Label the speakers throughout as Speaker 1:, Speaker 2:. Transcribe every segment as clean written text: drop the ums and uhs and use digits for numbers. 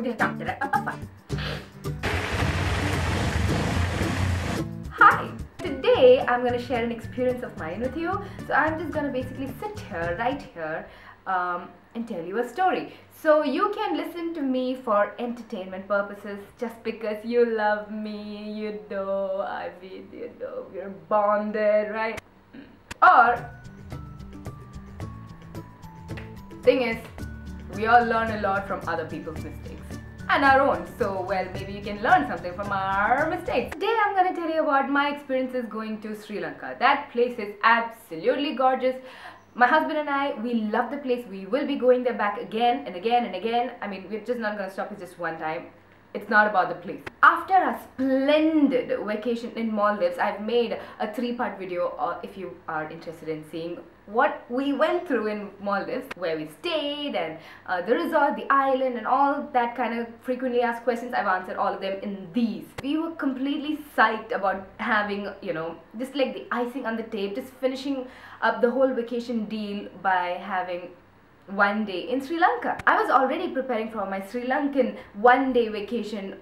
Speaker 1: Hi! Today I'm going to share an experience of mine with you. So I'm just going to basically sit here, right here, and tell you a story. So you can listen to me for entertainment purposes just because you love me, we're bonded, right? Or, thing is, we all learn a lot from other people's mistakes and our own. So, well, maybe you can learn something from our mistakes. Today I'm going to tell you about my experiences going to Sri Lanka. That place is absolutely gorgeous. My husband and I, we love the place. We will be going there back again and again and again. I mean, we're just not going to stop it just one time. It's not about the place. After a splendid vacation in Maldives, I've made a 3-part video if you are interested in seeing what we went through in Maldives, where we stayed and the resort, the island and all that kind of frequently asked questions. I've answered all of them in these. We were completely psyched about having, just like the icing on the tape, just finishing up the whole vacation deal by having one day in Sri Lanka. I was already preparing for my Sri Lankan one-day vacation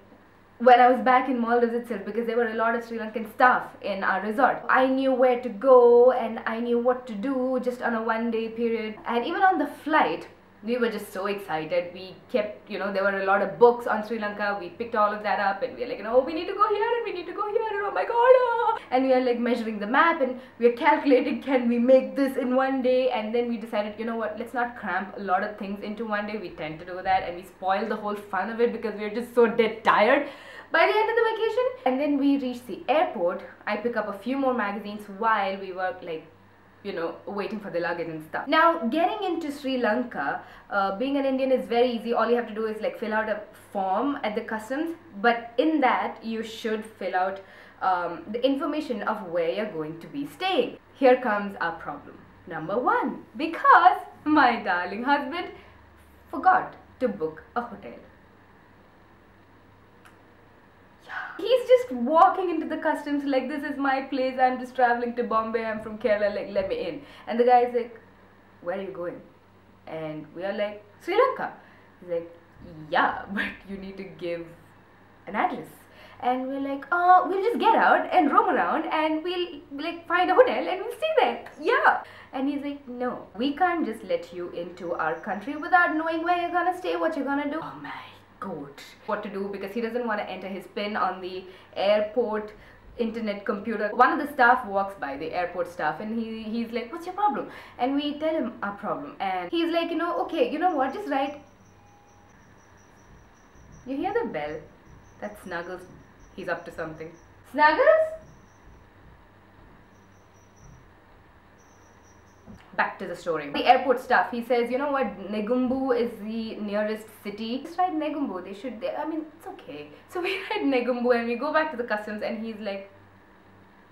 Speaker 1: when I was back in Maldives itself, because there were a lot of Sri Lankan staff in our resort. I knew where to go and I knew what to do just on a one-day period. And even on the flight, we were just so excited. We kept, there were a lot of books on Sri Lanka. We picked all of that up and we were like, we need to go here and we need to go here and oh my god. And we are like measuring the map and we are calculating, can we make this in one day? And then we decided, let's not cramp a lot of things into one day. We tend to do that and we spoil the whole fun of it because we are just so dead tired by the end of the vacation. And then we reached the airport. I pick up a few more magazines while we were like, waiting for the luggage and stuff. Now, getting into Sri Lanka, being an Indian is very easy. All you have to do is like fill out a form at the customs, but in that you should fill out the information of where you're going to be staying. Here comes our problem. Number 1, because my darling husband forgot to book a hotel. He's just walking into the customs like, this is my place, I'm just traveling to Bombay, I'm from Kerala, like, let me in. And the guy's like, where are you going? And we are like, Sri Lanka. He's like, yeah, but you need to give an address. And we're like, we'll just get out and roam around and we'll like find a hotel and we'll stay there. Yeah. And he's like, no, we can't just let you into our country without knowing where you're gonna stay, what you're gonna do. Oh my god, what to do, because he doesn't want to enter his PIN on the airport internet computer. One of the staff walks by, the airport staff, and he's like, what's your problem? And we tell him our problem and he's like, okay, you know what, just write. You hear the bell? That's Snuggles. He's up to something. Snuggles? Back to the story. The airport staff, he says, you know what, Negumbu is the nearest city. Just write Negumbu, it's okay. So we write Negumbu and we go back to the customs and he's like,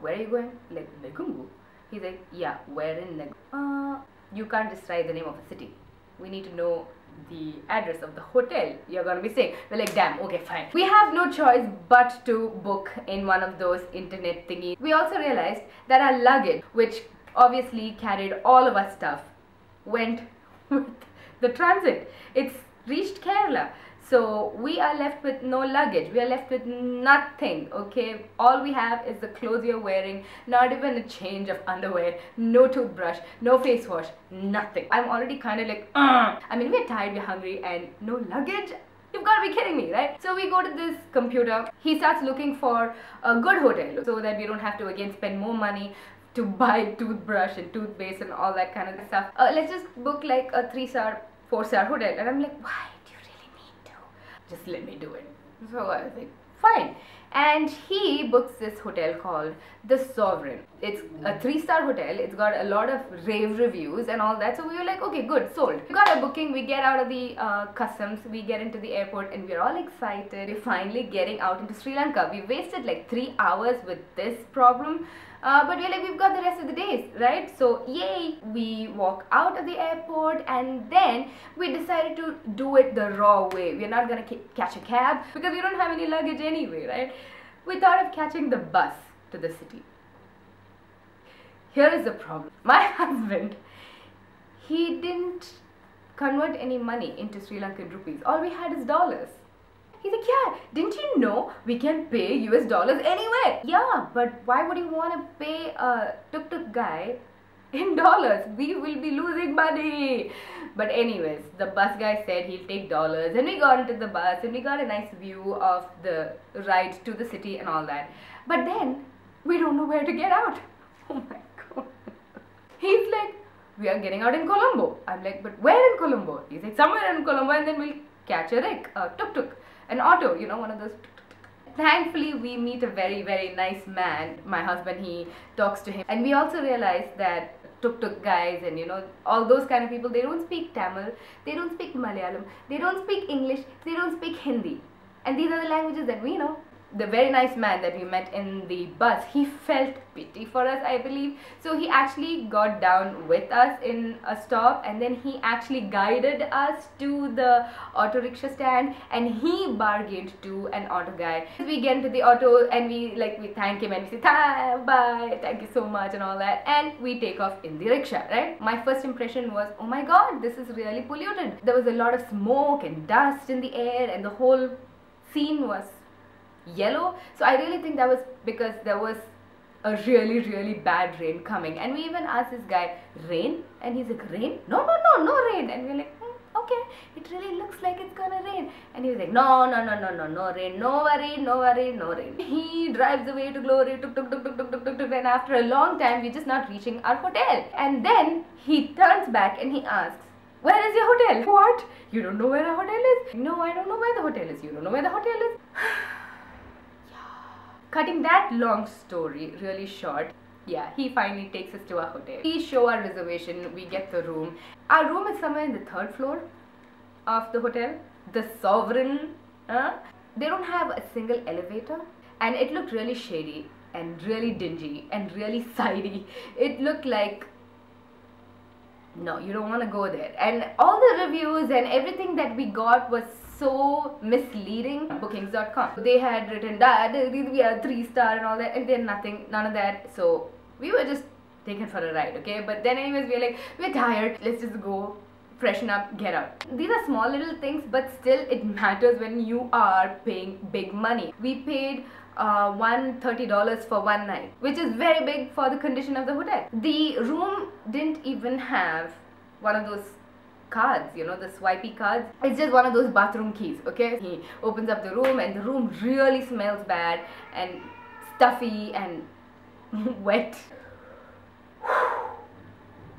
Speaker 1: where are you going? Like, Negumbu? He's like, yeah, where in Negumbu? You can't just write the name of a city. We need to know the address of the hotel you're gonna be staying. We're like, damn, okay, fine. We have no choice but to book in one of those internet thingies. We also realized that our luggage, which obviously carried all of our stuff, went with the transit. It's reached Kerala. So we are left with no luggage. We are left with nothing, okay? All we have is the clothes you're wearing, not even a change of underwear, no toothbrush, no face wash, nothing. I'm already kind of like, we're tired, we're hungry, and no luggage? You've got to be kidding me, right? So we go to this computer. He starts looking for a good hotel so that we don't have to again spend more money to buy toothbrush and toothpaste and all that kind of stuff. Let's just book like a 3-star, 4-star hotel. And I'm like, why do you really need to? Just let me do it. So I was like, fine. And he books this hotel called The Sovereign. It's a 3-star hotel. It's got a lot of rave reviews and all that. So we were like, okay, good, sold. We got a booking. We get out of the customs. We get into the airport and we're all excited. We're finally getting out into Sri Lanka. We wasted like 3 hours with this problem. But we're like, we've got the rest of the days, right? So yay, we walk out of the airport and then we decided to do it the raw way. We're not gonna catch a cab because we don't have any luggage anyway, right? We thought of catching the bus to the city. Here is the problem. My husband, he didn't convert any money into Sri Lankan rupees. All we had is dollars. He's like, yeah, didn't you know we can pay US dollars anywhere? Yeah, but why would you want to pay a tuk-tuk guy in dollars? We will be losing money. But anyways, the bus guy said he'll take dollars, and we got into the bus and we got a nice view of the ride to the city and all that. But then we don't know where to get out. Oh my god. He's like, we are getting out in Colombo. I'm like, but where in Colombo? He's like, somewhere in Colombo, and then we'll catch a tuk-tuk, an auto, you know, one of those tuk-tuk. Thankfully, we meet a very, very nice man. My husband, he talks to him. And we also realize that tuk-tuk guys and, you know, all those kind of people, they don't speak Tamil, they don't speak Malayalam, they don't speak English, they don't speak Hindi. And these are the languages that we know. The very nice man that we met in the bus, he felt pity for us, I believe. So he actually got down with us in a stop, and then he actually guided us to the auto rickshaw stand, and he bargained to an auto guy. We get into the auto and we thank him and we say bye, thank you so much and all that, and we take off in the rickshaw, right? My first impression was, oh my god, this is really polluted. There was a lot of smoke and dust in the air, and the whole scene was yellow. So I really think that was because there was a really, really bad rain coming. And we even asked this guy, rain? And he's like, rain? No rain. And we're like, okay, it really looks like it's gonna rain. And he was like, no rain, no rain. He drives away to glory, tuk. And after a long time, we're just not reaching our hotel. And then he turns back and he asks, where is your hotel? What? You don't know where our hotel is? No, I don't know where the hotel is. You don't know where the hotel is? Cutting that long story really short, yeah, he finally takes us to our hotel. We show our reservation, we get the room. Our room is somewhere in the 3rd floor of the hotel. The Sovereign, they don't have a single elevator, and it looked really shady and really dingy and really sidey. It looked like, no, you don't want to go there. And all the reviews and everything that we got was so misleading. Bookings.com, they had written that we are 3-star and all that, and they're nothing, none of that. So we were just taken for a ride, okay? But then anyways, we're like, we're tired, let's just go freshen up, get out. These are small little things, but still it matters when you are paying big money. We paid $130 for one night, which is very big for the condition of the hotel. The room didn't even have one of those cards, you know, the swipey cards. It's just one of those bathroom keys, okay? He opens up the room and the room really smells bad and stuffy and wet.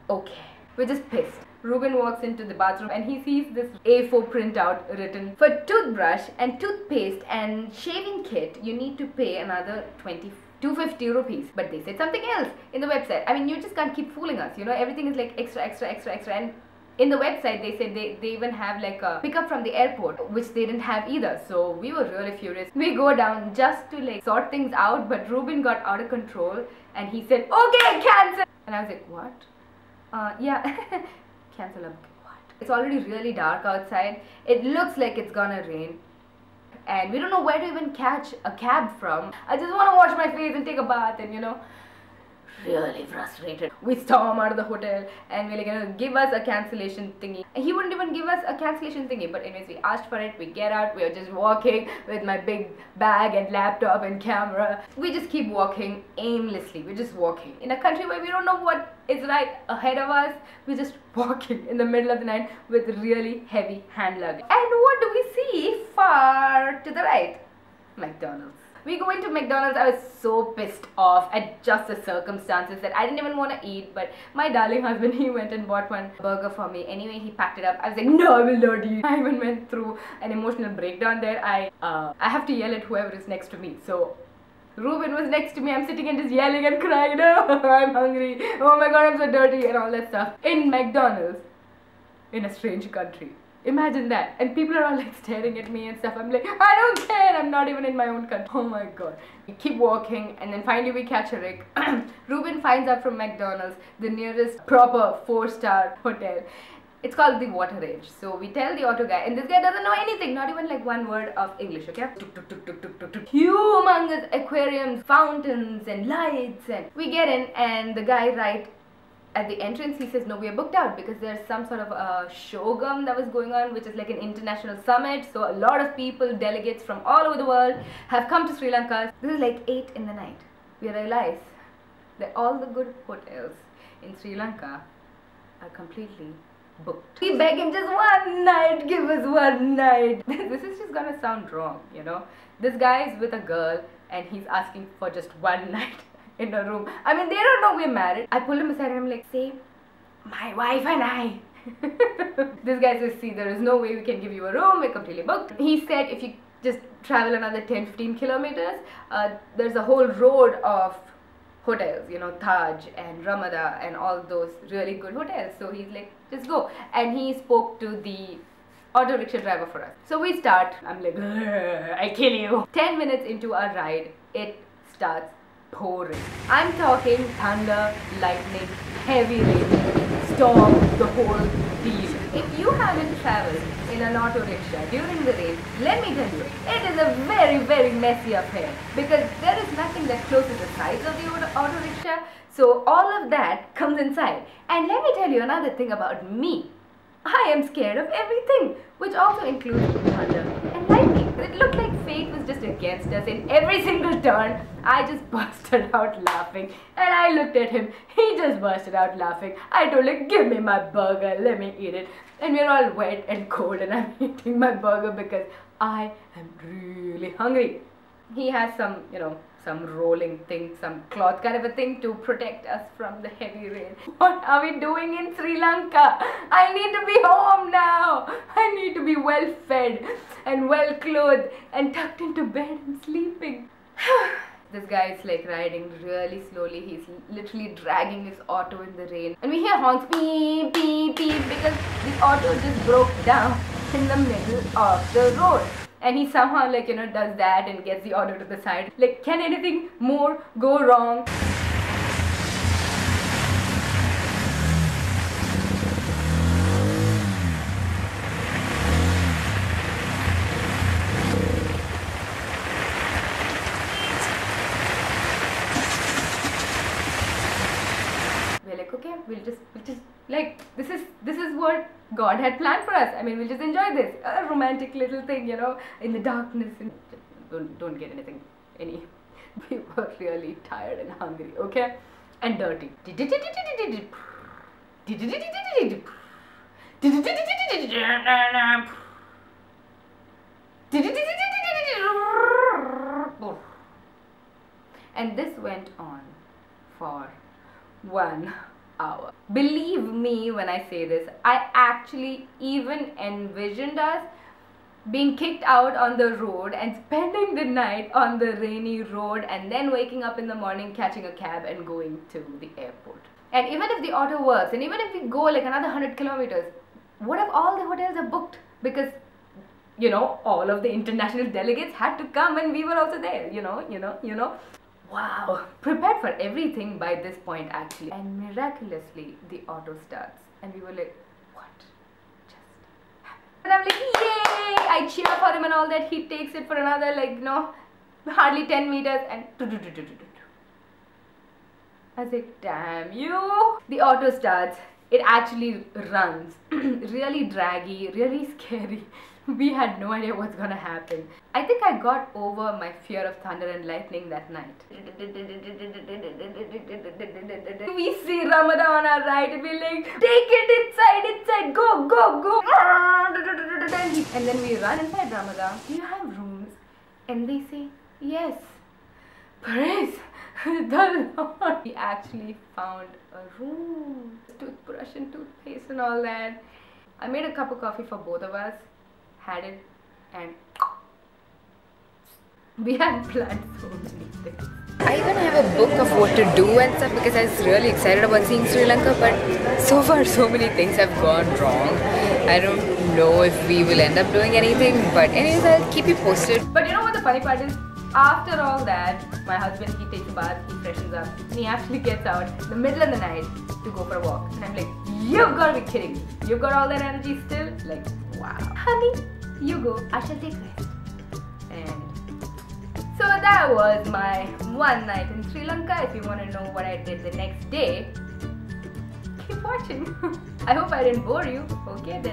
Speaker 1: Okay, we're just pissed. Ruben walks into the bathroom and he sees this A4 printout written, for toothbrush and toothpaste and shaving kit, you need to pay another 250 rupees. But they said something else in the website. I mean, you just can't keep fooling us, you know, everything is like extra. And in the website, they said they even have like a pickup from the airport, which they didn't have either. So we were really furious. We go down just to like sort things out, but Ruben got out of control and he said, okay, cancel. And I was like, what? Yeah, cancel. What? It's already really dark outside. It looks like it's gonna rain. And we don't know where to even catch a cab from. I just want to wash my face and take a bath and, you know, really frustrated. We storm out of the hotel and we're like, gonna give us a cancellation thingy. And he wouldn't even give us a cancellation thingy. But anyways, we asked for it, we get out, we are just walking with my big bag and laptop and camera. We just keep walking aimlessly. We're just walking. In a country where we don't know what is right ahead of us, we're just walking in the middle of the night with really heavy hand luggage. And what do we see far to the right? McDonald's. We go into McDonald's. I was so pissed off at just the circumstances that I didn't even want to eat, but my darling husband, he went and bought one burger for me. Anyway, he packed it up. I was like, no, I will not eat. I even went through an emotional breakdown there. I have to yell at whoever is next to me. So Ruben was next to me. I'm sitting and just yelling and crying. Oh, I'm hungry. Oh my god, I'm so dirty and all that stuff. In McDonald's, in a strange country. Imagine that. And people are all like staring at me and stuff. I'm like, I don't care. I'm not even in my own country. Oh my god. We keep walking and then finally we catch a rig. Ruben finds out from McDonald's the nearest proper 4-star hotel. It's called the Water Edge. So we tell the auto guy, and this guy doesn't know anything, not even like one word of English, okay? Humongous aquariums, fountains and lights, and we get in and the guy at the entrance he says, no, we are booked out because there's some sort of a shogam that was going on, which is like an international summit. So a lot of people, delegates from all over the world have come to Sri Lanka. This is like 8 in the night. We realize that all the good hotels in Sri Lanka are completely booked. We beg him, just one night, give us one night. This is just gonna sound wrong, you know. This guy is with a girl and he's asking for just one night in a room. I mean, they don't know we're married. I pulled him aside and I'm like, say, my wife and I. This guy says, see, there is no way we can give you a room, we're completely booked. He said if you just travel another 10-15 kilometers, there's a whole road of hotels, you know, Taj and Ramada and all those really good hotels. So he's like, just go. And he spoke to the auto rickshaw driver for us. So we start. I'm like, I kill you. 10 minutes into our ride, it starts pouring. I'm talking thunder, lightning, heavy rain, storm, the whole deal. If you haven't traveled in an auto rickshaw during the rain, let me tell you, it is a very, very messy affair because there is nothing that closes the sides of the auto rickshaw. So all of that comes inside. And let me tell you another thing about me. I am scared of everything, which also includes thunder and lightning. It looked like fate was just against us in every single turn. I just busted out laughing and I looked at him. He just busted out laughing. I told him, give me my burger, let me eat it. And we're all wet and cold and I'm eating my burger because I am really hungry. He has some, you know, some rolling thing, some cloth kind of a thing to protect us from the heavy rain. What are we doing in Sri Lanka? I need to be home now. I need to be well fed and well clothed and tucked into bed and sleeping. This guy is like riding really slowly. He's literally dragging his auto in the rain. And we hear honks, beep, beep, beep, because the auto just broke down in the middle of the road. And he somehow, like, you know, does that and gets the auto to the side. Like, can anything more go wrong? We're like, okay, we'll just like, this is what God had planned for us. I mean, we'll just enjoy this. A romantic little thing, you know, in the darkness. And don't get anything. We were really tired and hungry, okay? And dirty. And this went on for 1 hour. Believe me when I say this, I actually even envisioned us being kicked out on the road and spending the night on the rainy road and then waking up in the morning, catching a cab and going to the airport. And even if the auto works and even if we go like another 100 kilometers, what if all the hotels are booked? Because, you know, all of the international delegates had to come and we were also there, you know. Wow, prepared for everything by this point actually. And miraculously, the auto starts. And we were like, what just happened? And I'm like, yay! I cheer for him and all that. He takes it for another, like, you know, hardly 10 meters and I was like, damn you. The auto starts. It actually runs. Really draggy, really scary. We had no idea what's gonna happen. I think I got over my fear of thunder and lightning that night. We see Ramada on our right and we're like, take it inside, go, go, go. And then we run inside Ramada. Do you have rooms? And they say, yes. Praise the Lord. We actually found a room. Toothbrush and toothpaste and all that. I made a cup of coffee for both of us. Had it and we had planned so many things. I even have a book of what to do and stuff because I was really excited about seeing Sri Lanka, but so far so many things have gone wrong. I don't know if we will end up doing anything, but anyways, I'll keep you posted. But you know what the funny part is? After all that, my husband, he takes a bath, he freshens up, and he actually gets out in the middle of the night to go for a walk. And I'm like, you've got to be kidding me. You've got all that energy still? Like, wow. Honey, you go. I shall take rest. And so that was my one night in Sri Lanka. If you want to know what I did the next day, watching. I hope I didn't bore you. Okay then.